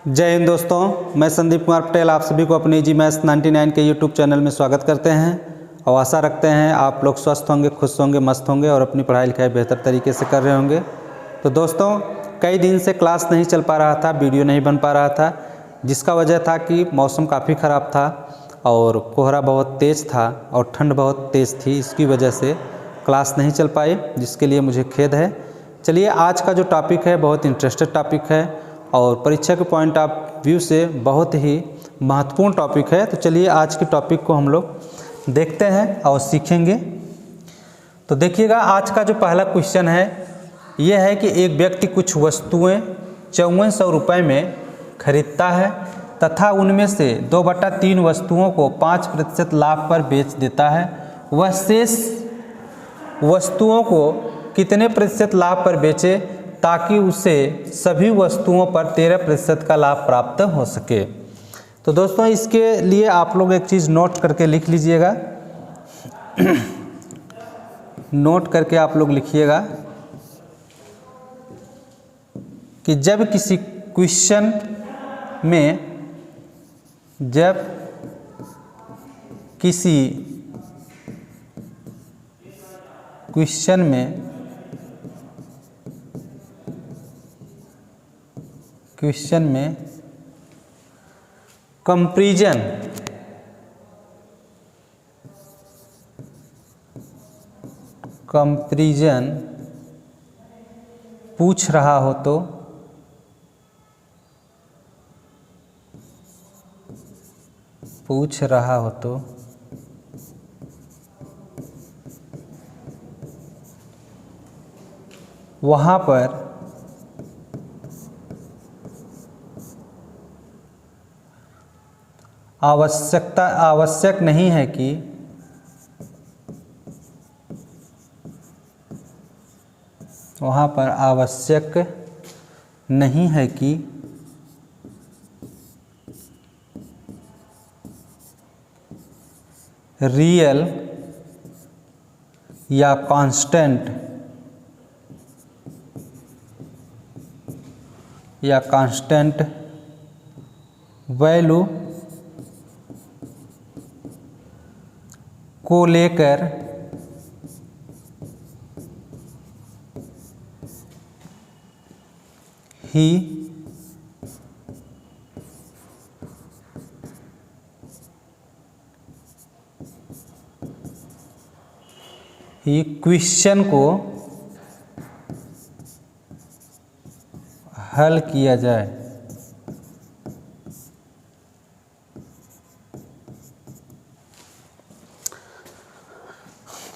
जय हिंद दोस्तों, मैं संदीप कुमार पटेल आप सभी को अपने इजी मैथ्स 99 के यूट्यूब चैनल में स्वागत करते हैं और आशा रखते हैं आप लोग स्वस्थ होंगे, खुश होंगे, मस्त होंगे और अपनी पढ़ाई लिखाई बेहतर तरीके से कर रहे होंगे। तो दोस्तों, कई दिन से क्लास नहीं चल पा रहा था, वीडियो नहीं बन पा रहा था, जिसका वजह था कि मौसम काफ़ी ख़राब था और कोहरा बहुत तेज़ था और ठंड बहुत तेज़ थी। इसकी वजह से क्लास नहीं चल पाई, जिसके लिए मुझे खेद है। चलिए, आज का जो टॉपिक है बहुत इंटरेस्टेड टॉपिक है और परीक्षा के पॉइंट ऑफ व्यू से बहुत ही महत्वपूर्ण टॉपिक है। तो चलिए आज के टॉपिक को हम लोग देखते हैं और सीखेंगे। तो देखिएगा, आज का जो पहला क्वेश्चन है ये है कि एक व्यक्ति कुछ वस्तुएं 5400 रुपये में खरीदता है तथा उनमें से 2/3 वस्तुओं को 5% लाभ पर बेच देता है। वह शेष वस्तुओं को कितने प्रतिशत लाभ पर बेचे ताकि उसे सभी वस्तुओं पर 13% का लाभ प्राप्त हो सके। तो दोस्तों, इसके लिए आप लोग एक चीज़ नोट करके लिख लीजिएगा। नोट करके आप लोग लिखिएगा कि जब किसी क्वेश्चन में कंपैरिजन पूछ रहा हो तो वहाँ पर आवश्यक नहीं है कि रियल या कांस्टेंट वैल्यू को लेकर ही क्वेश्चन को हल किया जाए।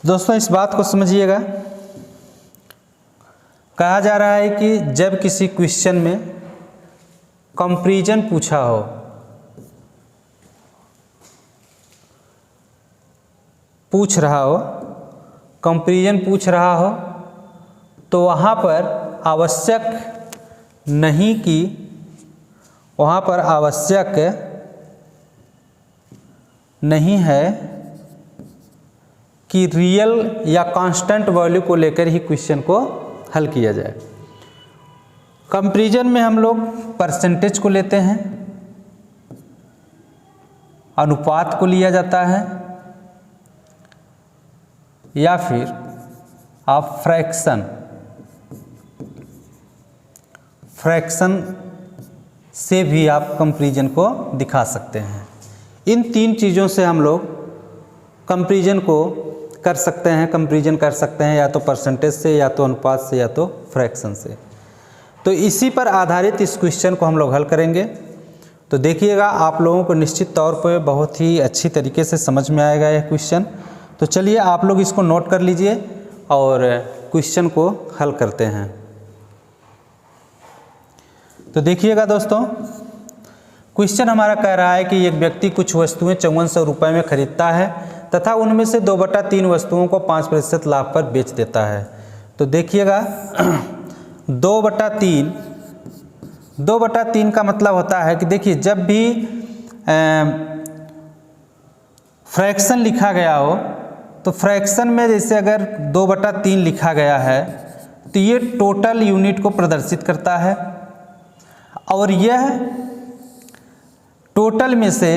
दोस्तों, इस बात को समझिएगा। कहा जा रहा है कि जब किसी क्वेश्चन में कंपैरिजन पूछ रहा हो तो वहाँ पर आवश्यक नहीं है कि रियल या कांस्टेंट वैल्यू को लेकर ही क्वेश्चन को हल किया जाए। कंपैरिजन में हम लोग परसेंटेज को लेते हैं, अनुपात को लिया जाता है या फिर आप फ्रैक्शन से भी आप कंपैरिजन को दिखा सकते हैं। इन तीन चीज़ों से हम लोग कंपैरिजन कर सकते हैं, या तो परसेंटेज से, या तो अनुपात से, या तो फ्रैक्शन से। तो इसी पर आधारित इस क्वेश्चन को हम लोग हल करेंगे। तो देखिएगा, आप लोगों को निश्चित तौर पर बहुत ही अच्छी तरीके से समझ में आएगा यह क्वेश्चन। तो चलिए आप लोग इसको नोट कर लीजिए और क्वेश्चन को हल करते हैं। तो देखिएगा दोस्तों, क्वेश्चन हमारा कह रहा है कि एक व्यक्ति कुछ वस्तुएं 5400 रुपये में खरीदता है तथा उनमें से 2/3 वस्तुओं को 5% लाभ पर बेच देता है। तो देखिएगा, 2/3 का मतलब होता है कि देखिए, जब भी फ्रैक्शन लिखा गया हो तो फ्रैक्शन में जैसे अगर 2/3 लिखा गया है तो ये टोटल यूनिट को प्रदर्शित करता है और यह टोटल में से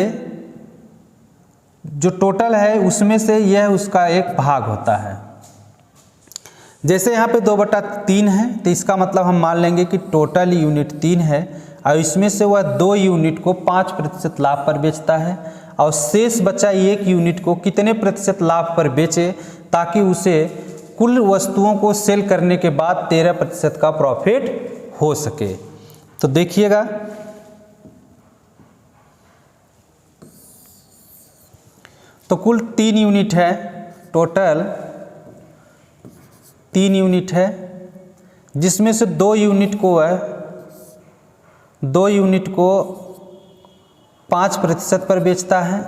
जो टोटल है उसमें से यह उसका एक भाग होता है। जैसे यहाँ पे 2/3 है तो इसका मतलब हम मान लेंगे कि टोटल यूनिट 3 है और इसमें से वह 2 यूनिट को 5% लाभ पर बेचता है और शेष बचा 1 यूनिट को कितने प्रतिशत लाभ पर बेचे ताकि उसे कुल वस्तुओं को सेल करने के बाद 13% का प्रॉफिट हो सके। तो देखिएगा, तो कुल 3 यूनिट है, टोटल 3 यूनिट है, जिसमें से 2 यूनिट को 5% पर बेचता है।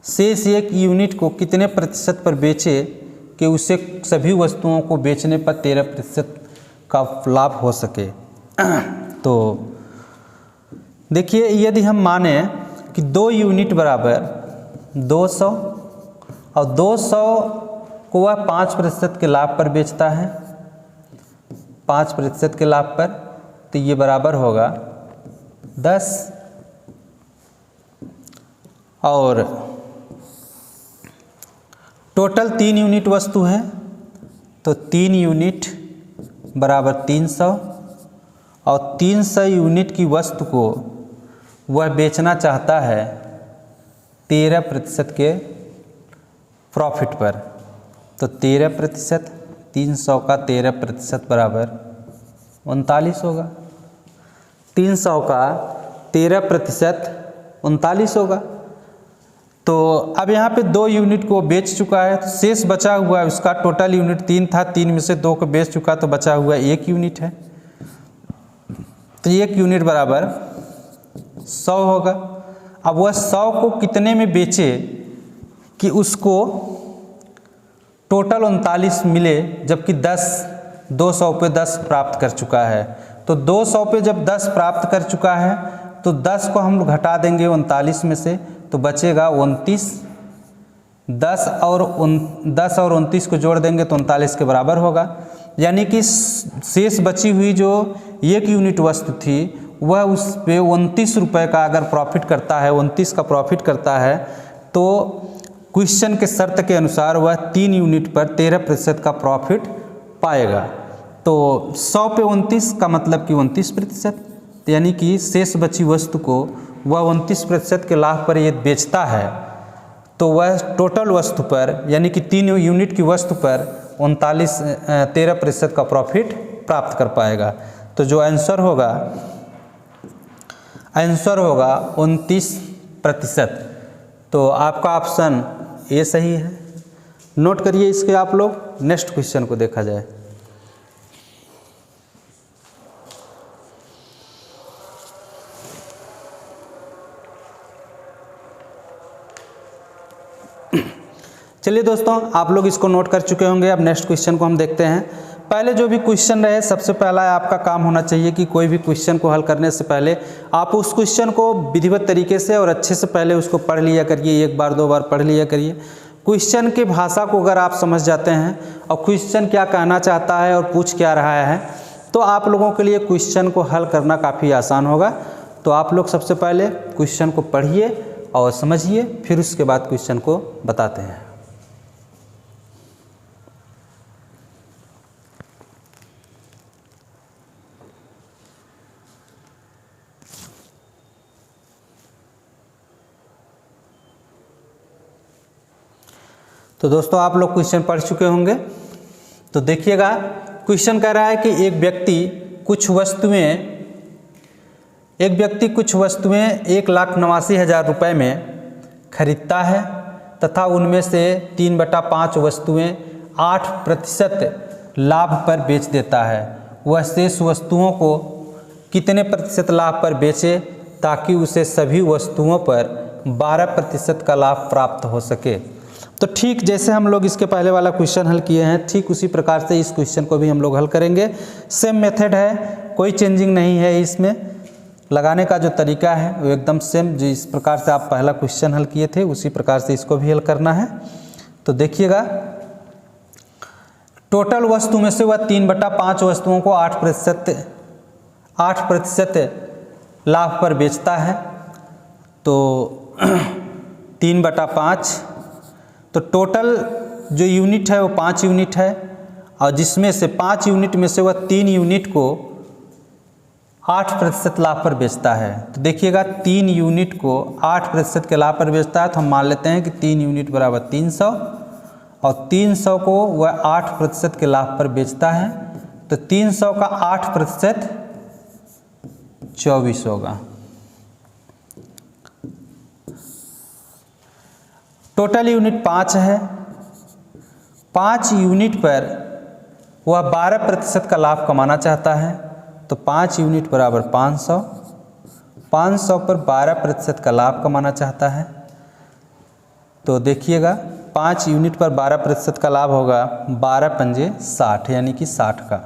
शेष 1 यूनिट को कितने प्रतिशत पर बेचे कि उसे सभी वस्तुओं को बेचने पर 13% का लाभ हो सके। तो देखिए, यदि हम माने कि 2 यूनिट बराबर 200 और 200 को वह 5% के लाभ पर बेचता है, 5% के लाभ पर, तो ये बराबर होगा 10। और टोटल 3 यूनिट वस्तु है तो 3 यूनिट बराबर 300 और 300 यूनिट की वस्तु को वह बेचना चाहता है 13% के प्रॉफिट पर। तो 13%, 300 का 13% बराबर 39 होगा। 300 का 13% 39 होगा। तो अब यहाँ पे 2 यूनिट को बेच चुका है, तो शेष बचा हुआ है उसका, टोटल यूनिट 3 था, 3 में से 2 को बेच चुका तो बचा हुआ 1 यूनिट है। तो 1 यूनिट बराबर 100 होगा। अब वह 100 को कितने में बेचे कि उसको टोटल 39 मिले, जबकि 200 पे 10 प्राप्त कर चुका है। तो 200 पे जब 10 प्राप्त कर चुका है तो 10 को हम घटा देंगे 39 में से, तो बचेगा 29। 10 और 29 को जोड़ देंगे तो 39 के बराबर होगा। यानी कि शेष बची हुई जो 1 यूनिट वस्तु थी वह उस पे 29 रुपये का अगर प्रॉफिट करता है, 29 का प्रॉफिट करता है, तो क्वेश्चन के शर्त के अनुसार वह 3 यूनिट पर 13% का प्रॉफिट पाएगा। तो 100 पे 29 का मतलब कि 29%, यानी कि शेष बची वस्तु को वह 29% के लाभ पर ये बेचता है, तो वह टोटल वस्तु पर यानी कि 3 यूनिट की वस्तु पर 13% का प्रॉफिट प्राप्त कर पाएगा। तो जो आंसर होगा 29%। तो आपका ऑप्शन ए सही है। नोट करिए इसके आप लोग। नेक्स्ट क्वेश्चन को देखा जाए। चलिए दोस्तों, आप लोग इसको नोट कर चुके होंगे। अब नेक्स्ट क्वेश्चन को हम देखते हैं। पहले जो भी क्वेश्चन रहे, सबसे पहला आपका काम होना चाहिए कि कोई भी क्वेश्चन को हल करने से पहले आप उस क्वेश्चन को विधिवत तरीके से और अच्छे से पहले उसको पढ़ लिया करिए, 1 बार 2 बार पढ़ लिया करिए। क्वेश्चन की भाषा को अगर आप समझ जाते हैं और क्वेश्चन क्या कहना चाहता है और पूछ क्या रहा है, तो आप लोगों के लिए क्वेश्चन को हल करना काफ़ी आसान होगा। तो आप लोग सबसे पहले क्वेश्चन को पढ़िए और समझिए, फिर उसके बाद क्वेश्चन को बताते हैं। तो दोस्तों, आप लोग क्वेश्चन पढ़ चुके होंगे। तो देखिएगा, क्वेश्चन कह रहा है कि एक व्यक्ति कुछ वस्तुएं 1,89,000 रुपये में खरीदता है तथा उनमें से 3/5 वस्तुएं 8% लाभ पर बेच देता है। वह शेष वस्तुओं को कितने प्रतिशत लाभ पर बेचे ताकि उसे सभी वस्तुओं पर 12% का लाभ प्राप्त हो सके। तो ठीक जैसे हम लोग इसके पहले वाला क्वेश्चन हल किए हैं, ठीक उसी प्रकार से इस क्वेश्चन को भी हम लोग हल करेंगे। सेम मेथड है, कोई चेंजिंग नहीं है इसमें। लगाने का जो तरीका है वो एकदम सेम, जिस प्रकार से आप पहला क्वेश्चन हल किए थे उसी प्रकार से इसको भी हल करना है। तो देखिएगा, टोटल वस्तु में से वह 3/5 वस्तुओं को 8% लाभ पर बेचता है। तो 3/5, तो टोटल जो यूनिट है वो 5 यूनिट है, और जिसमें से 5 यूनिट में से वह 3 यूनिट को 8% लाभ पर बेचता है। तो देखिएगा 3 यूनिट को 8% के लाभ पर बेचता है, तो हम मान लेते हैं कि 3 यूनिट बराबर 300, और 300 को वह 8% के लाभ पर बेचता है, तो 300 का 8% 24 होगा। टोटल यूनिट 5 है, 5 यूनिट पर वह 12% का लाभ कमाना चाहता है, तो 5 यूनिट बराबर 500, 500 पर 12% का लाभ कमाना चाहता है। तो देखिएगा 5 यूनिट पर 12% का लाभ होगा 12 पंजे 60, यानी कि 60 का।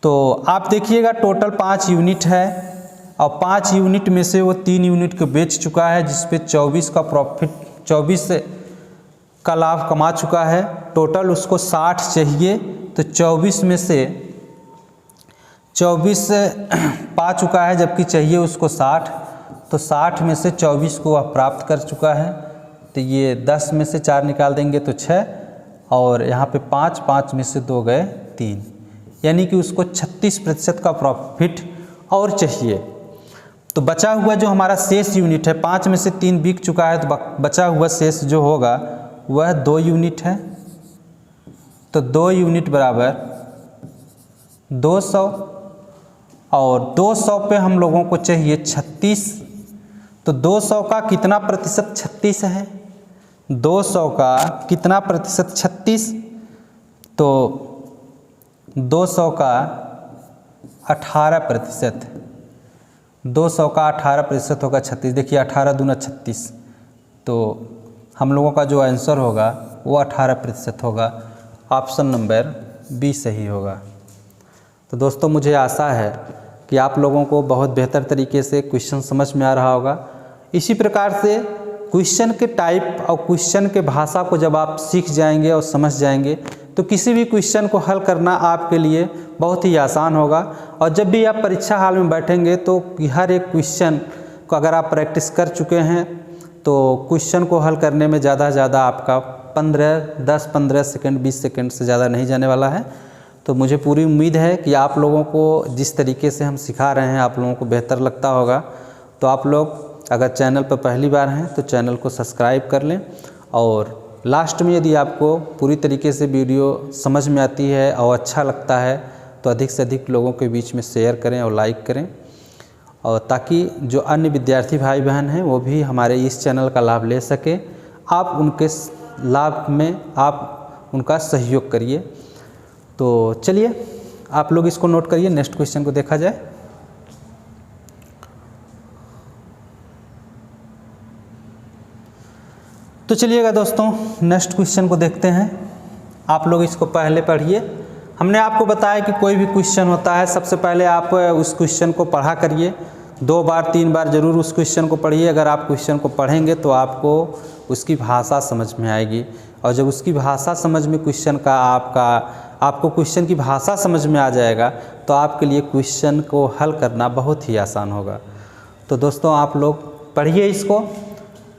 तो आप देखिएगा टोटल 5 यूनिट है, और 5 यूनिट में से वो 3 यूनिट को बेच चुका है, जिस पे 24 का प्रॉफिट, 24 का लाभ कमा चुका है। टोटल उसको 60 चाहिए, तो 24 में से 24 पा चुका है, जबकि चाहिए उसको 60, तो 60 में से 24 को वह प्राप्त कर चुका है। तो ये 10 में से 4 निकाल देंगे तो 6, और यहाँ पे 5, 5 में से 2 गए 3, यानी कि उसको 36% का प्रॉफिट और चाहिए। तो बचा हुआ जो हमारा शेष यूनिट है, 5 में से 3 बिक चुका है, तो बचा हुआ शेष जो होगा वह 2 यूनिट है। तो 2 यूनिट बराबर 200, और 200 पे हम लोगों को चाहिए 36, तो 200 का कितना प्रतिशत 36 है, 200 का कितना प्रतिशत 36, तो 200 का 18%, 200 का 18% होगा 36। देखिए 18 दूना 36, तो हम लोगों का जो आंसर होगा वो 18% होगा। ऑप्शन नंबर बी सही होगा। तो दोस्तों मुझे आशा है कि आप लोगों को बहुत बेहतर तरीके से क्वेश्चन समझ में आ रहा होगा। इसी प्रकार से क्वेश्चन के टाइप और क्वेश्चन के भाषा को जब आप सीख जाएंगे और समझ जाएंगे, तो किसी भी क्वेश्चन को हल करना आपके लिए बहुत ही आसान होगा। और जब भी आप परीक्षा हाल में बैठेंगे तो हर एक क्वेश्चन को अगर आप प्रैक्टिस कर चुके हैं, तो क्वेश्चन को हल करने में ज़्यादा से ज़्यादा आपका 10-15 सेकंड, 20 सेकंड से ज़्यादा नहीं जाने वाला है। तो मुझे पूरी उम्मीद है कि आप लोगों को जिस तरीके से हम सिखा रहे हैं आप लोगों को बेहतर लगता होगा। तो आप लोग अगर चैनल पर पहली बार हैं तो चैनल को सब्सक्राइब कर लें, और लास्ट में यदि आपको पूरी तरीके से वीडियो समझ में आती है और अच्छा लगता है तो अधिक से अधिक लोगों के बीच में शेयर करें और लाइक करें, और ताकि जो अन्य विद्यार्थी भाई बहन हैं वो भी हमारे इस चैनल का लाभ ले सके। आप उनके लाभ में आप उनका सहयोग करिए। तो चलिए आप लोग इसको नोट करिए, नेक्स्ट क्वेश्चन को देखा जाए। तो चलिएगा दोस्तों नेक्स्ट क्वेश्चन को देखते हैं। आप लोग इसको पहले पढ़िए। हमने आपको बताया कि कोई भी क्वेश्चन होता है सबसे पहले आप उस क्वेश्चन को पढ़ा करिए, 2 बार 3 बार ज़रूर उस क्वेश्चन को पढ़िए। अगर आप क्वेश्चन को पढ़ेंगे तो आपको उसकी भाषा समझ में आएगी, और जब उसकी भाषा समझ में क्वेश्चन का आपको क्वेश्चन की भाषा समझ में आ जाएगा तो आपके लिए क्वेश्चन को हल करना बहुत ही आसान होगा। तो दोस्तों आप लोग पढ़िए इसको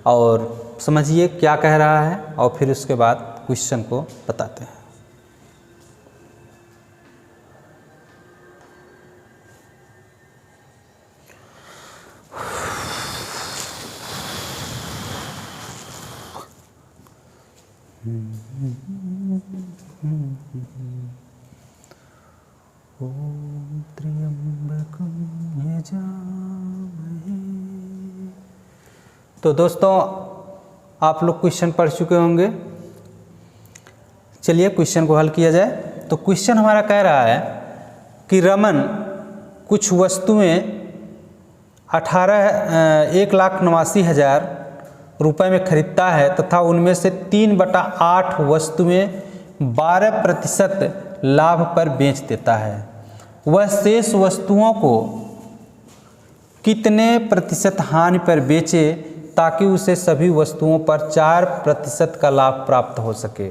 और समझिए क्या कह रहा है, और फिर उसके बाद क्वेश्चन को बताते हैं। ओम त्र्यंबकं यजामहे। तो दोस्तों आप लोग क्वेश्चन पढ़ चुके होंगे। चलिए क्वेश्चन को हल किया जाए। तो क्वेश्चन हमारा कह रहा है कि रमन कुछ वस्तुएं 1,89,000 रुपये में खरीदता है तथा उनमें से 3/8 वस्तुएं 12% लाभ पर बेच देता है। वह शेष वस्तुओं को कितने प्रतिशत हानि पर बेचे ताकि उसे सभी वस्तुओं पर 4% का लाभ प्राप्त हो सके।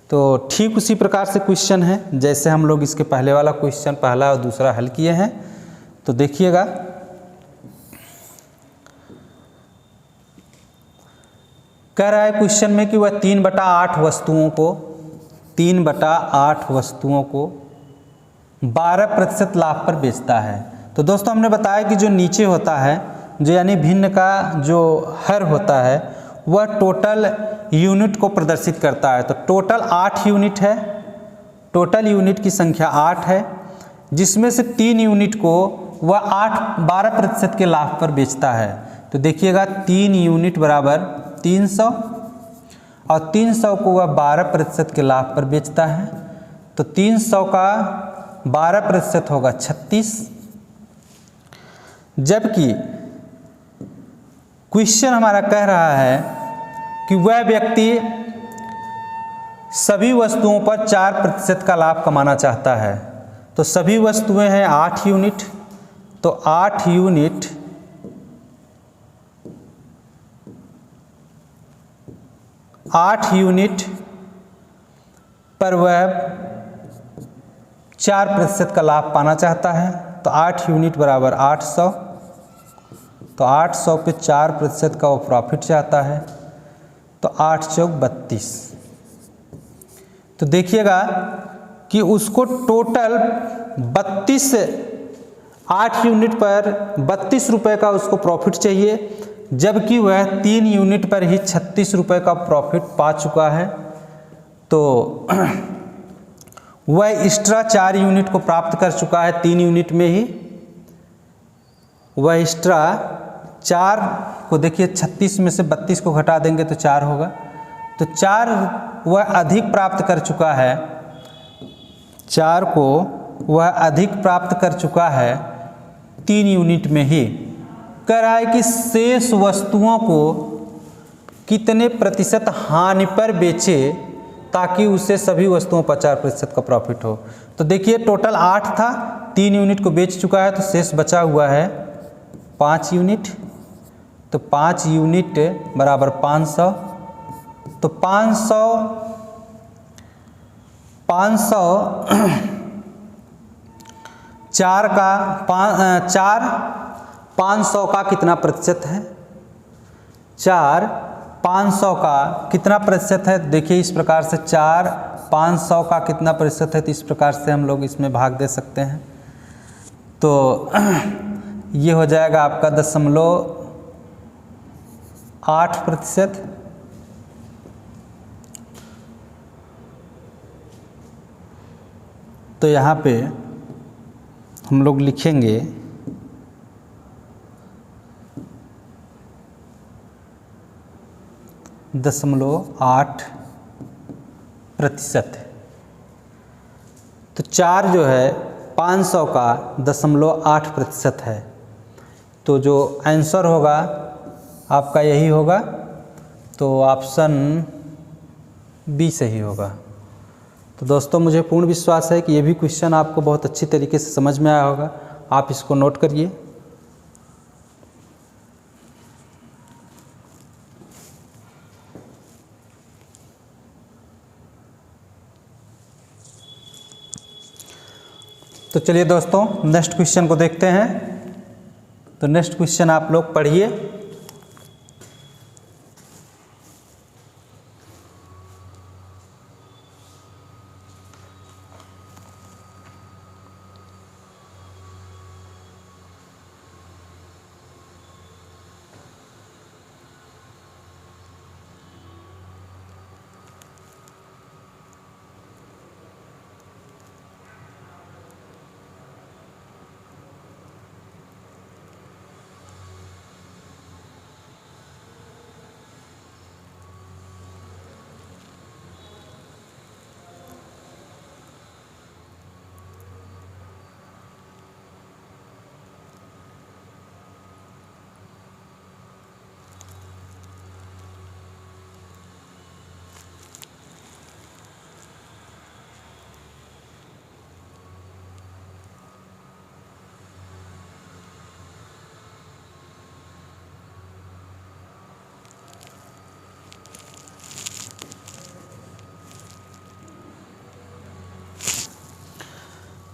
तो ठीक उसी प्रकार से क्वेश्चन है जैसे हम लोग इसके पहले वाला क्वेश्चन पहला और दूसरा हल किए हैं। तो देखिएगा कह रहा है क्वेश्चन में कि वह 3/8 वस्तुओं को 12% लाभ पर बेचता है। तो दोस्तों हमने बताया कि जो नीचे होता है, जो यानी भिन्न का जो हर होता है, वह टोटल यूनिट को प्रदर्शित करता है। तो टोटल 8 यूनिट है, टोटल यूनिट की संख्या 8 है, जिसमें से 3 यूनिट को वह 12% के लाभ पर बेचता है। तो देखिएगा 3 यूनिट बराबर 300 और 300 को वह 12% के लाभ पर बेचता है। तो 300 का 12% होगा 36। जबकि क्वेश्चन हमारा कह रहा है कि वह व्यक्ति सभी वस्तुओं पर 4% का लाभ कमाना चाहता है। तो सभी वस्तुएं हैं 8 यूनिट, तो 8 यूनिट पर वह 4% का लाभ पाना चाहता है। तो 8 यूनिट बराबर 800, तो 800 पे 4% का वो प्रॉफिट चाहता है। तो 8 चौक 32। तो देखिएगा कि उसको टोटल 8 यूनिट पर 32 रुपये का उसको प्रॉफिट चाहिए, जबकि वह 3 यूनिट पर ही 36 रुपये का प्रॉफिट पा चुका है। तो वह एक्स्ट्रा 4 यूनिट को प्राप्त कर चुका है 3 यूनिट में ही। वह एक्स्ट्रा 4 को देखिए, 36 में से 32 को घटा देंगे तो 4 होगा। तो 4 वह अधिक प्राप्त कर चुका है, 4 को वह अधिक प्राप्त कर चुका है 3 यूनिट में ही। कह रहा है कि शेष वस्तुओं को कितने प्रतिशत हानि पर बेचे ताकि उसे सभी वस्तुओं पर 4% का प्रॉफिट हो। तो देखिए टोटल 8 था, 3 यूनिट को बेच चुका है, तो शेष बचा हुआ है 5 यूनिट। तो 5 यूनिट बराबर 500। तो 500 500 का कितना प्रतिशत है? 4 500 का कितना प्रतिशत है? देखिए इस प्रकार से 4 500 का कितना प्रतिशत है, तो इस प्रकार से हम लोग इसमें भाग दे सकते हैं। तो ये हो जाएगा आपका 0.8%। तो यहाँ पे हम लोग लिखेंगे 0.8%। तो 4 जो है 500 का 0.8% है। तो जो आंसर होगा आपका यही होगा। तो ऑप्शन बी सही होगा। तो दोस्तों मुझे पूर्ण विश्वास है कि ये भी क्वेश्चन आपको बहुत अच्छी तरीके से समझ में आया होगा। आप इसको नोट करिए। तो चलिए दोस्तों नेक्स्ट क्वेश्चन को देखते हैं। तो नेक्स्ट क्वेश्चन आप लोग पढ़िए।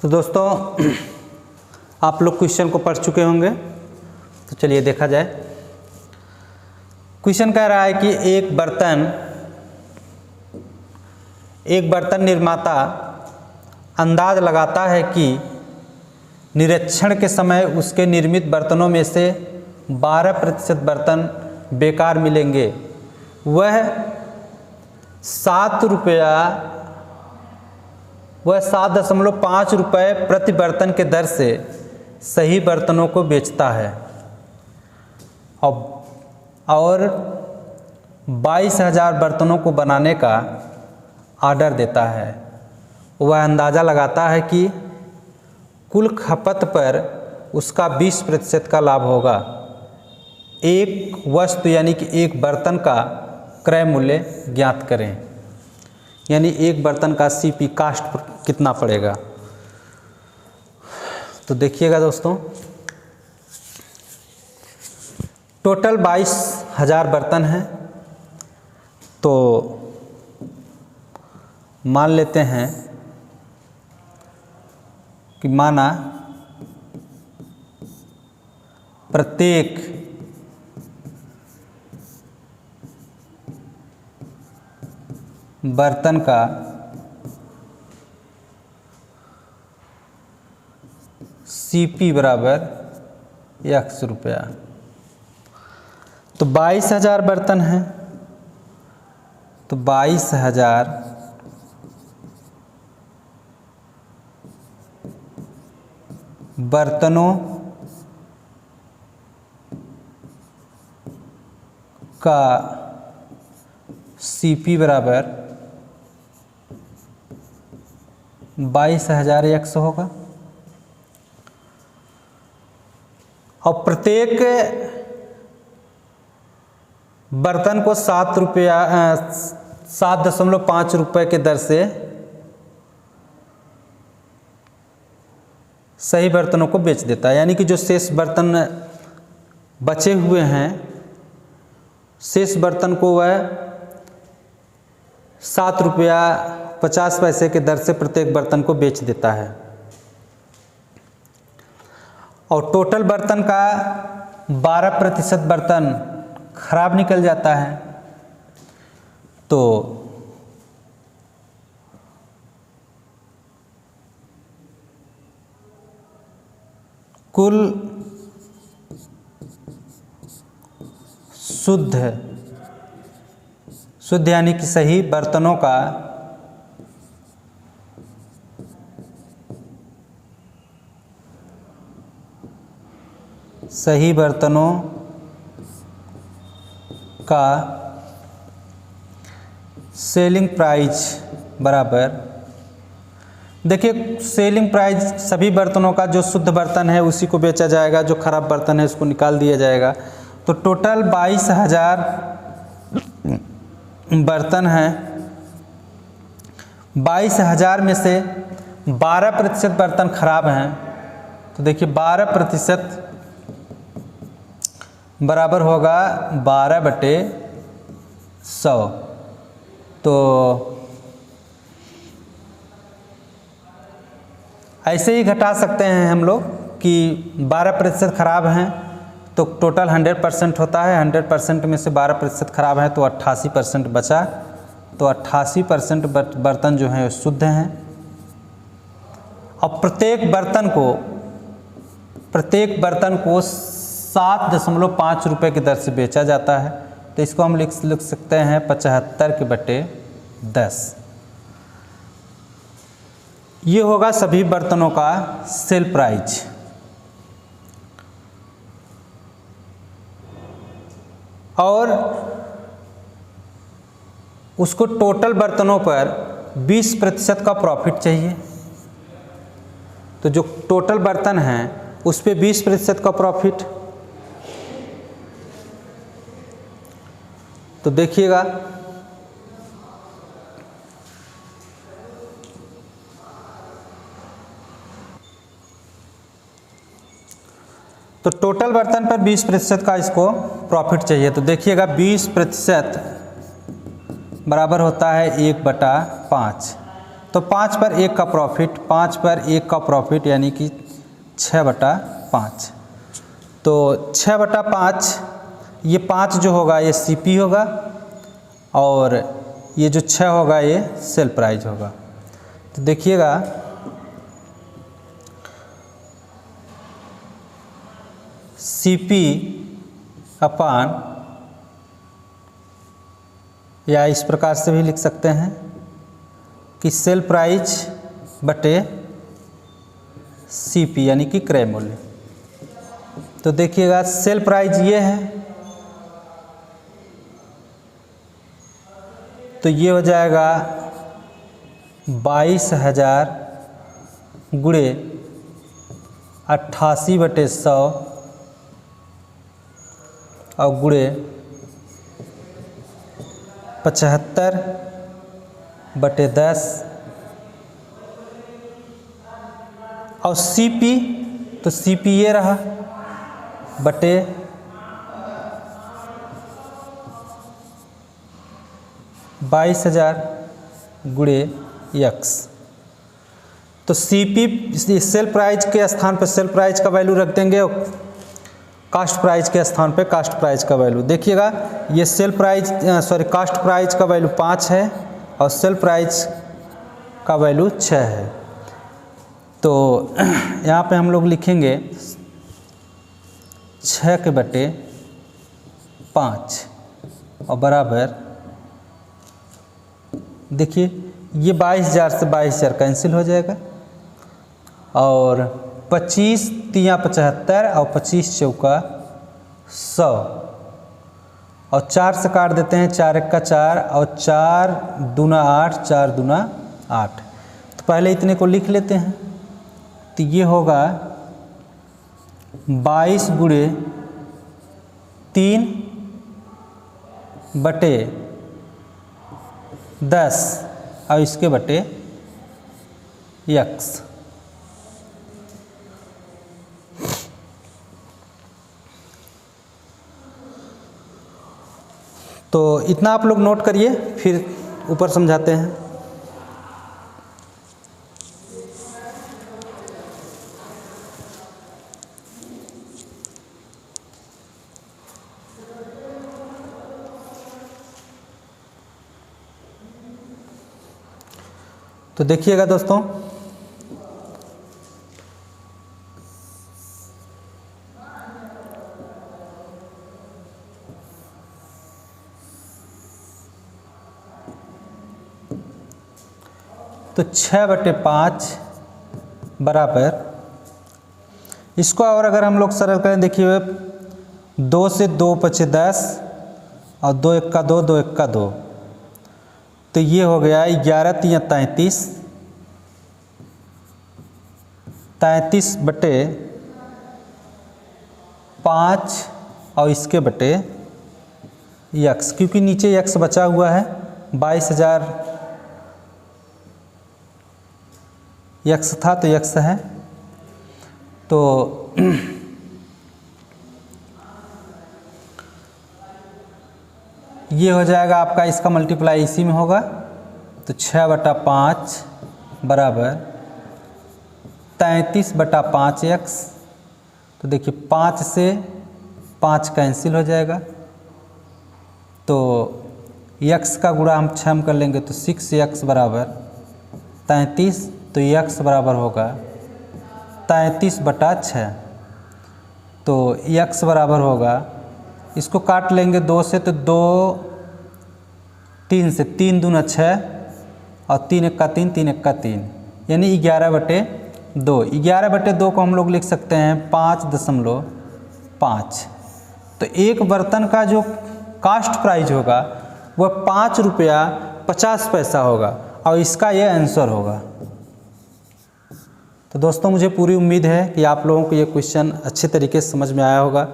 तो दोस्तों आप लोग क्वेश्चन को पढ़ चुके होंगे। तो चलिए देखा जाए। क्वेश्चन कह रहा है कि एक बर्तन निर्माता अंदाज लगाता है कि निरीक्षण के समय उसके निर्मित बर्तनों में से 12% बर्तन बेकार मिलेंगे। वह 7.5 रुपये प्रति बर्तन के दर से सही बर्तनों को बेचता है और 22,000 बर्तनों को बनाने का ऑर्डर देता है। वह अंदाज़ा लगाता है कि कुल खपत पर उसका 20% का लाभ होगा। एक वस्तु यानी कि एक बर्तन का क्रय मूल्य ज्ञात करें, यानी एक बर्तन का सीपी कास्ट कितना पड़ेगा। तो देखिएगा दोस्तों, टोटल 22,000 बर्तन हैं। तो मान लेते हैं कि माना प्रत्येक बर्तन का सीपी बराबर X रुपया। तो 22,000 बर्तन हैं, तो 22,000 बर्तनों का सीपी बराबर 22,000 X होगा। और प्रत्येक बर्तन को 7.5 रुपये के दर से सही बर्तनों को बेच देता है, यानी कि जो शेष बर्तन बचे हुए हैं, शेष बर्तन को वह 7 रुपया 50 पैसे के दर से प्रत्येक बर्तन को बेच देता है। और टोटल बर्तन का 12% बर्तन खराब निकल जाता है। तो कुल शुद्ध यानी कि सही बर्तनों का सेलिंग प्राइस बराबर, देखिए सेलिंग प्राइस सभी बर्तनों का, जो शुद्ध बर्तन है उसी को बेचा जाएगा, जो खराब बर्तन है उसको निकाल दिया जाएगा। तो टोटल 22,000 बर्तन हैं। 22,000 में से 12% बर्तन खराब हैं। तो देखिए 12% बराबर होगा 12/100। तो ऐसे ही घटा सकते हैं हम लोग कि 12% खराब हैं तो टोटल 100% होता है। 100% में से 12% खराब है तो 88% बचा। तो 88% बर्तन जो हैं शुद्ध हैं। अब प्रत्येक बर्तन को 7.5 रुपये की दर से बेचा जाता है। तो इसको हम लिख सकते हैं 75/10। ये होगा सभी बर्तनों का सेल प्राइस। और उसको टोटल बर्तनों पर 20% का प्रॉफिट चाहिए। तो जो टोटल बर्तन हैं उस पे 20% का प्रॉफिट। तो देखिएगा, तो टोटल बर्तन पर 20% का इसको प्रॉफिट चाहिए। तो देखिएगा 20% बराबर होता है 1/5। तो 5 पर 1 का प्रॉफिट, 5 पर 1 का प्रॉफिट यानी कि 6/5। तो 6/5 ये 5 जो होगा ये CP होगा और ये जो 6 होगा ये सेल प्राइस होगा। तो देखिएगा CP अपान, या इस प्रकार से भी लिख सकते हैं कि सेल प्राइस बटे CP यानी कि क्रय मूल्य। तो देखिएगा सेल प्राइस ये है, तो ये हो जाएगा 22,000 गुणे 88/100 और गुणे 75/10 और CP, तो CP ये रहा बटे 22,000 गुणे X। तो CP सेल प्राइस के स्थान पर सेल प्राइस का वैल्यू रख देंगे और कास्ट प्राइस के स्थान पे कास्ट प्राइस का वैल्यू। देखिएगा ये सेल प्राइस कास्ट प्राइस का वैल्यू 5 है और सेल प्राइस का वैल्यू 6 है। तो यहाँ पे हम लोग लिखेंगे 6/5 और बराबर, देखिए ये 22,000 से 22,000 कैंसिल हो जाएगा और 25 तियाँ 75 और 25 चौका 100 और 4 से काट देते हैं, 4 1 4 और 4 दूना 8, 4 दूना 8। तो पहले इतने को लिख लेते हैं। तो ये होगा 22 गुणे 3/10 और इसके बटे X। तो इतना आप लोग नोट करिए, फिर ऊपर समझाते हैं। तो देखिएगा दोस्तों, तो 6/5 बराबर, इसको और अगर हम लोग सरल करें, देखिए 2 से 2 बचे 10 और 2 1 का 2, 2 1 का 2, तो ये हो गया 11 तियाँ 33, 33/5 और इसके बटे X, क्योंकि नीचे X बचा हुआ है, 22,000 X था तो X है। तो ये हो जाएगा आपका, इसका मल्टीप्लाई इसी में होगा, तो 6/5 बराबर 33/5X। तो देखिए 5 से 5 कैंसिल हो जाएगा, तो X का गुणा हम 6 कर लेंगे तो 6X बराबर 33, तो X बराबर होगा 33/6। तो X बराबर होगा, इसको काट लेंगे 2 से, तो 2 3 से, 3 दूना 6 और 3 1 का 3, 3 1 का 3, यानी 11/2। 11/2 को हम लोग लिख सकते हैं 5.5। तो एक बर्तन का जो कास्ट प्राइस होगा वह 5 रुपया 50 पैसा होगा और इसका यह आंसर होगा। तो दोस्तों, मुझे पूरी उम्मीद है कि आप लोगों को ये क्वेश्चन अच्छे तरीके से समझ में आया होगा,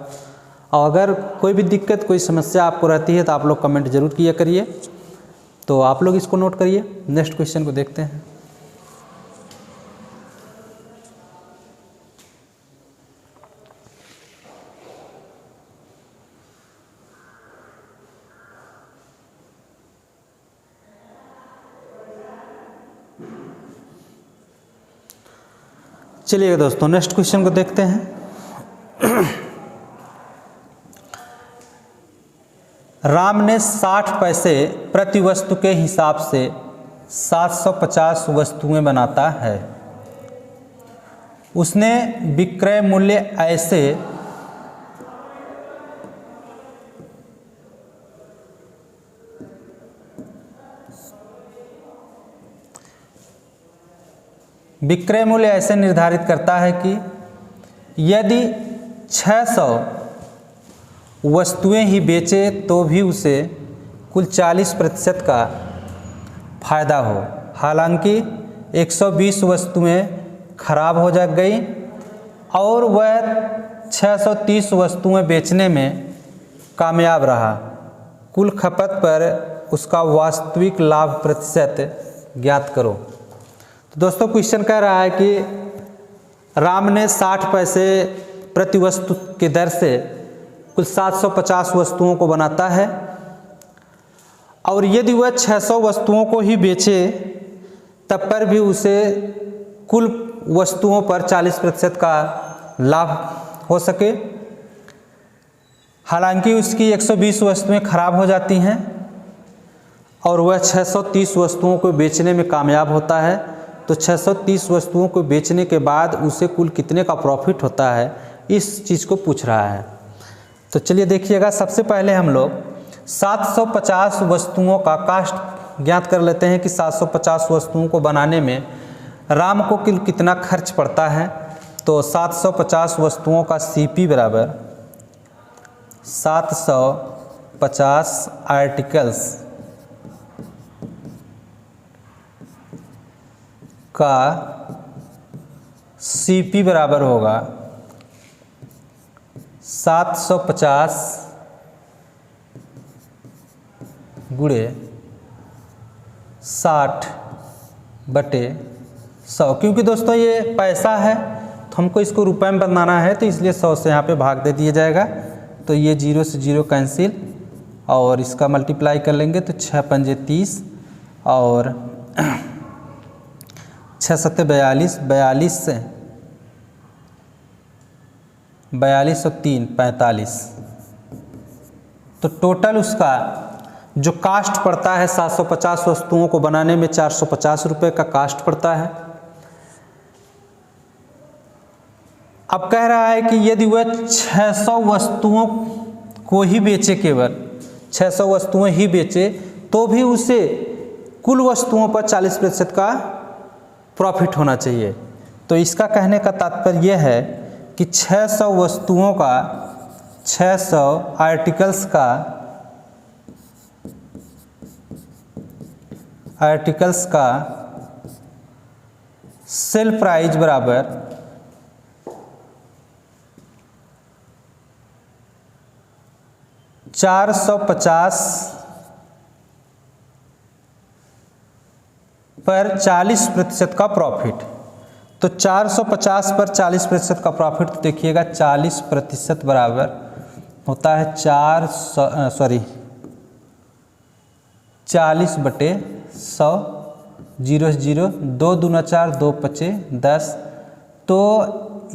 और अगर कोई भी दिक्कत, कोई समस्या आपको रहती है तो आप लोग कमेंट जरूर किया करिए। तो आप लोग इसको नोट करिए। नेक्स्ट क्वेश्चन को देखते हैं। चलिए दोस्तों, नेक्स्ट क्वेश्चन को देखते हैं। राम ने 60 पैसे प्रति वस्तु के हिसाब से 750 वस्तुएं बनाता है। उसने विक्रय मूल्य ऐसे निर्धारित करता है कि यदि 600 वस्तुएं ही बेचे तो भी उसे कुल 40% का फायदा हो। हालांकि 120 वस्तुएं खराब हो जा गई और वह 630 वस्तुएं बेचने में कामयाब रहा। कुल खपत पर उसका वास्तविक लाभ प्रतिशत ज्ञात करो। तो दोस्तों क्वेश्चन कह रहा है कि राम ने 60 पैसे प्रति वस्तु की दर से कुल 750 वस्तुओं को बनाता है और यदि वह 600 वस्तुओं को ही बेचे तब पर भी उसे कुल वस्तुओं पर 40% का लाभ हो सके। हालांकि उसकी 120 वस्तुएं खराब हो जाती हैं और वह 630 वस्तुओं को बेचने में कामयाब होता है। तो 630 वस्तुओं को बेचने के बाद उसे कुल कितने का प्रॉफिट होता है, इस चीज़ को पूछ रहा है। तो चलिए देखिएगा, सबसे पहले हम लोग 750 वस्तुओं का कास्ट ज्ञात कर लेते हैं कि 750 वस्तुओं को बनाने में राम को कितना खर्च पड़ता है। तो 750 वस्तुओं का CP बराबर 750 आर्टिकल्स का CP बराबर होगा 750 गुणे 60/100। क्योंकि दोस्तों ये पैसा है तो हमको इसको रुपए में बनाना है, तो इसलिए 100 से यहाँ पे भाग दे दिया जाएगा। तो ये 0 से 0 कैंसिल और इसका मल्टीप्लाई कर लेंगे तो 6 पंजे 30 और 6 सत्ते 42, 42 से 42 और 3 45। तो टोटल उसका जो कास्ट पड़ता है 750 वस्तुओं को बनाने में 450 रुपये का कास्ट पड़ता है। अब कह रहा है कि यदि वह 600 वस्तुओं को ही बेचे, केवल 600 वस्तुएं ही बेचे तो भी उसे कुल वस्तुओं पर 40% का प्रॉफिट होना चाहिए। तो इसका कहने का तात्पर्य यह है कि 600 वस्तुओं का, 600 आर्टिकल्स का सेल प्राइस बराबर 450 पर 40% का प्रॉफिट। तो 450 पर 40% का प्रॉफिट, तो देखिएगा 40% बराबर होता है 40/100, 0 0, 2 दूना 4, 2 पचे 10। तो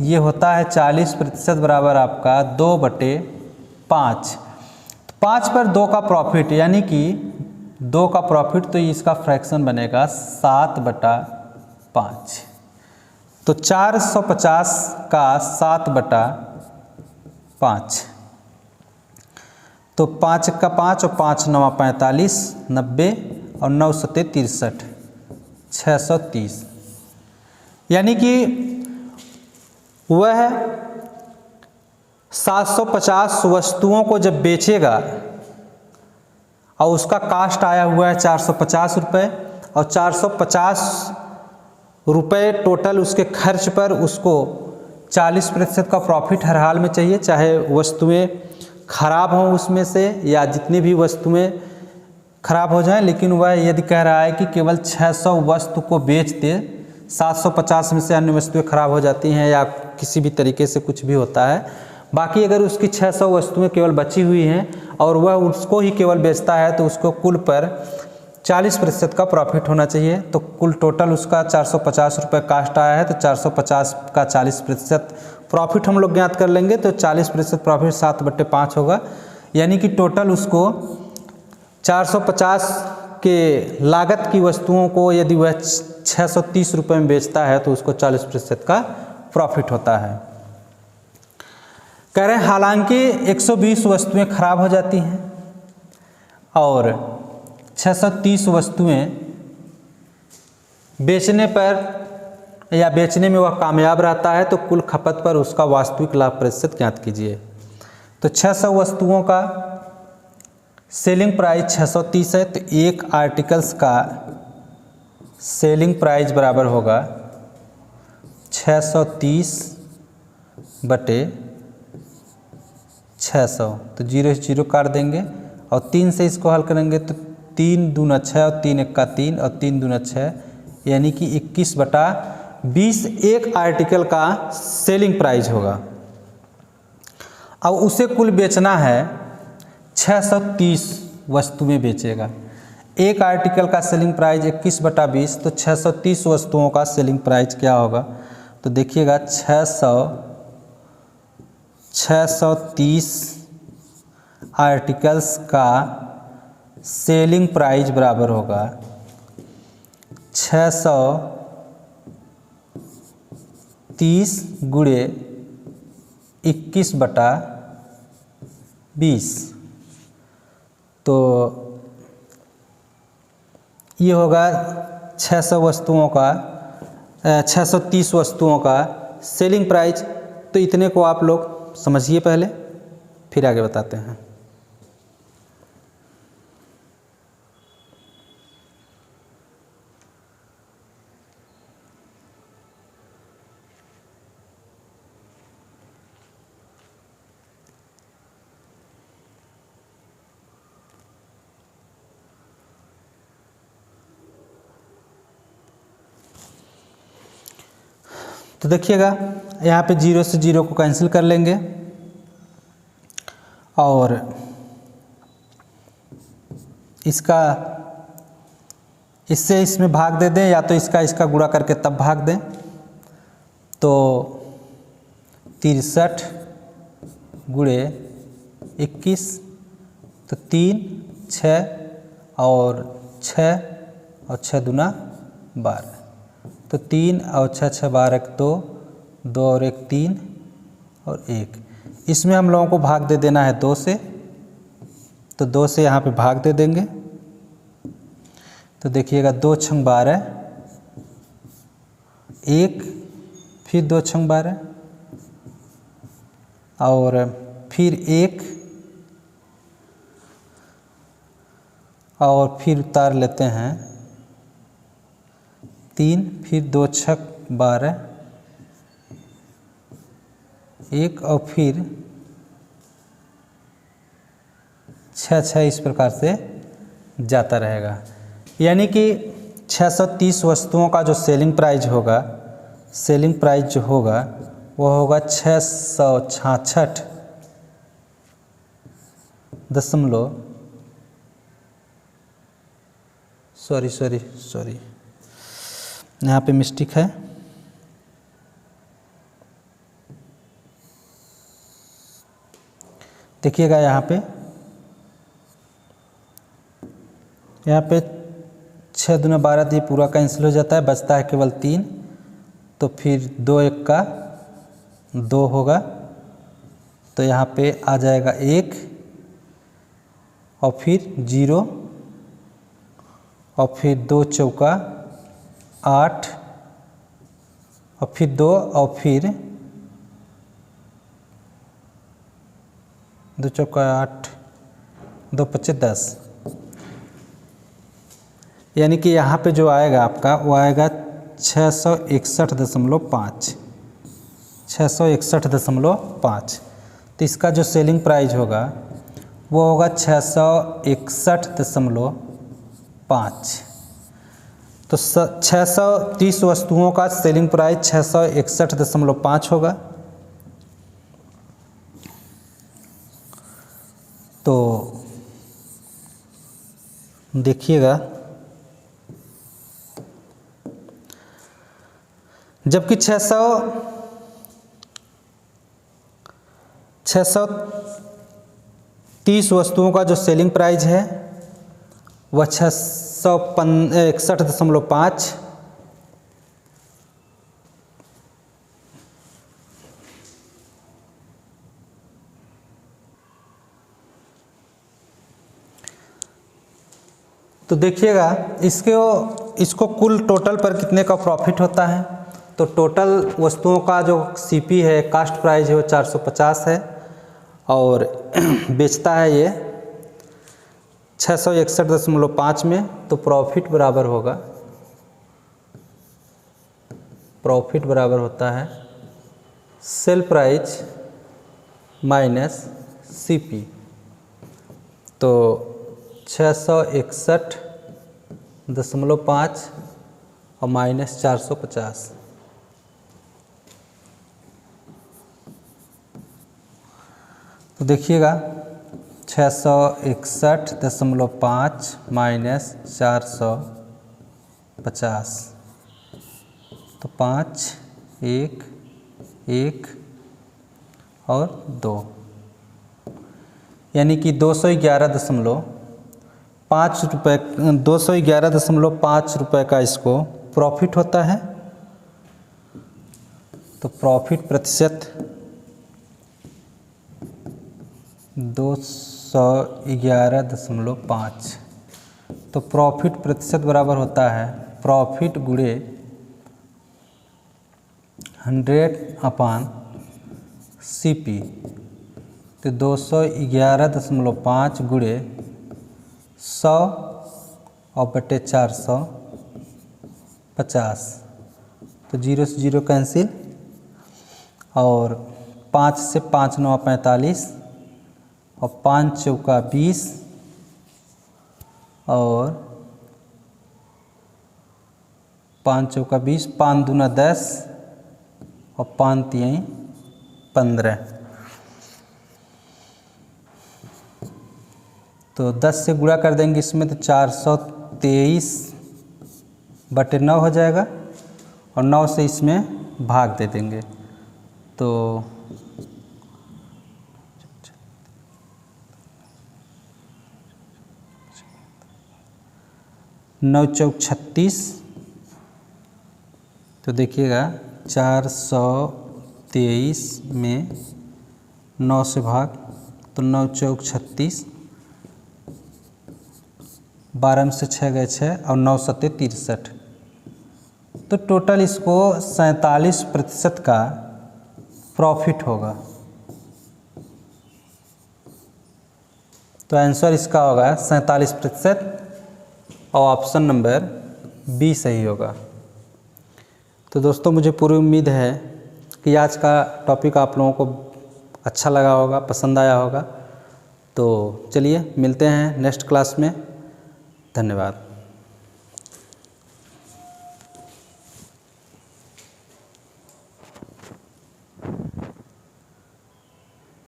ये होता है 40% बराबर आपका 2/5। 5 पर 2 का प्रॉफिट, यानी कि 2 का प्रॉफिट, तो इसका फ्रैक्शन बनेगा 7/5। तो 450 का 7/5, तो 5 का 5 और 5 9 45, 90 और 9 सत्ते 63, 630। यानी कि वह 750 वस्तुओं को जब बेचेगा और उसका कास्ट आया हुआ है 450 रुपये, और 450 रुपये टोटल उसके खर्च पर उसको 40% का प्रॉफिट हर हाल में चाहिए, चाहे वस्तुएं खराब हों उसमें से या जितनी भी वस्तुएं खराब हो जाएं। लेकिन वह यदि कह रहा है कि केवल 600 वस्तु को बेच दे, 750 में से अन्य वस्तुएं खराब हो जाती हैं या किसी भी तरीके से कुछ भी होता है, बाकी अगर उसकी 600 वस्तुएं केवल बची हुई हैं और वह उसको ही केवल बेचता है, तो उसको कुल पर 40% का प्रॉफिट होना चाहिए। तो कुल टोटल उसका 450 रुपये कास्ट आया है, तो 450 का 40% प्रॉफिट हम लोग ज्ञात कर लेंगे। तो 40% प्रॉफिट 7/5 होगा, यानी कि टोटल उसको 450 के लागत की वस्तुओं को यदि वह 630 रुपये में बेचता है तो उसको 40% का प्रॉफिट होता है। कह रहे हैं हालांकि 120 वस्तुएं खराब हो जाती हैं और 630 वस्तुएं बेचने पर या बेचने में वह कामयाब रहता है तो कुल खपत पर उसका वास्तविक लाभ प्रतिशत ज्ञात कीजिए। तो 600 वस्तुओं का सेलिंग प्राइस 630 है तो एक आर्टिकल्स का सेलिंग प्राइस बराबर होगा 630 बटे 600। तो 0 से 0 काट देंगे और 3 से इसको हल करेंगे तो 3 दूना 6 और 3 एक्का 3 और 3 दूना 6 यानी कि 21 बटा 20 एक आर्टिकल का सेलिंग प्राइस होगा। अब उसे कुल बेचना है 630 वस्तुएं बेचेगा। एक आर्टिकल का सेलिंग प्राइस 21 बटा 20 तो 630 वस्तुओं का सेलिंग प्राइस क्या होगा। तो देखिएगा 630 आर्टिकल्स का सेलिंग प्राइस बराबर होगा 630 गुणे 21 बटा 20। तो ये होगा 630 वस्तुओं का सेलिंग प्राइस। तो इतने को आप लोग समझिए पहले, फिर आगे बताते हैं। तो देखिएगा यहाँ पे 0 से 0 को कैंसिल कर लेंगे और इसका इससे इसमें भाग दे दें या तो इसका गुणा करके तब भाग दें। तो 63 गुणे 21 तो 3 6 और 6 दूना 12 तो 3 और 6 12 2 2 और 1 3 और 1। इसमें हम लोगों को भाग दे देना है 2 से, तो 2 से यहाँ पे भाग दे देंगे। तो देखिएगा 2 छंग 12 1 फिर 2 छंग 12 और फिर 1 और फिर उतार लेते हैं 3 फिर 2 छक 12 1 और फिर 6 इस प्रकार से जाता रहेगा। यानी कि 630 वस्तुओं का जो सेलिंग प्राइस होगा, सेलिंग प्राइस जो होगा वो होगा 666 दशमलव सॉरी यहाँ पे मिस्टेक है। देखिएगा यहाँ पे 6 दूना 12 ये पूरा कैंसिल हो जाता है, बचता है केवल 3। तो फिर 2 1 का 2 होगा तो यहाँ पे आ जाएगा 1 और फिर 0 और फिर 2 चौका 8 और फिर 2 और फिर 2 चौका 8 2 पच्चे 10। यानी कि यहाँ पे जो आएगा आपका वो आएगा 661.5 661.5। तो इसका जो सेलिंग प्राइस होगा वो होगा 661.5। तो 630 वस्तुओं का सेलिंग प्राइस 661.5 होगा। तो देखिएगा जबकि 630 30 वस्तुओं का जो सेलिंग प्राइस है वह 661.5। तो देखिएगा इसको कुल टोटल पर कितने का प्रॉफिट होता है। तो टोटल वस्तुओं का जो सीपी है, कास्ट प्राइस है, वो 450 है और बेचता है ये 661.5 में। तो प्रॉफिट बराबर होता है सेल प्राइस माइनस सीपी। तो 661.5 और माइनस 450। तो देखिएगा 661.5 माइनस 450 तो 5, 1, 1 और 2 यानी कि 211.5 रुपये का इसको प्रॉफिट होता है। तो प्रॉफिट प्रतिशत 211.5। तो प्रॉफिट प्रतिशत बराबर होता है प्रॉफिट गुणे 100/CP। तो 211.5 गुणे 100 और बटे 450। तो 0 से 0 कैंसिल और 5 से 5 9 45 और 5 चौका 20 और 5 चौका 20, 5 दूना 10 और 5 तिहाई 15। तो 10 से गुणा कर देंगे इसमें तो 423/9 हो जाएगा और 9 से इसमें भाग दे देंगे। तो 9 चौक 36। तो देखिएगा 423 में 9 से भाग तो 9 चौक 36, 12 में से 6 गए 6 और 9 सत्ते 63। तो टोटल इसको 47% का प्रॉफिट होगा। तो आंसर इसका होगा 47% और ऑप्शन नंबर बी सही होगा। तो दोस्तों मुझे पूरी उम्मीद है कि आज का टॉपिक आप लोगों को अच्छा लगा होगा, पसंद आया होगा। तो चलिए मिलते हैं नेक्स्ट क्लास में। धन्यवाद।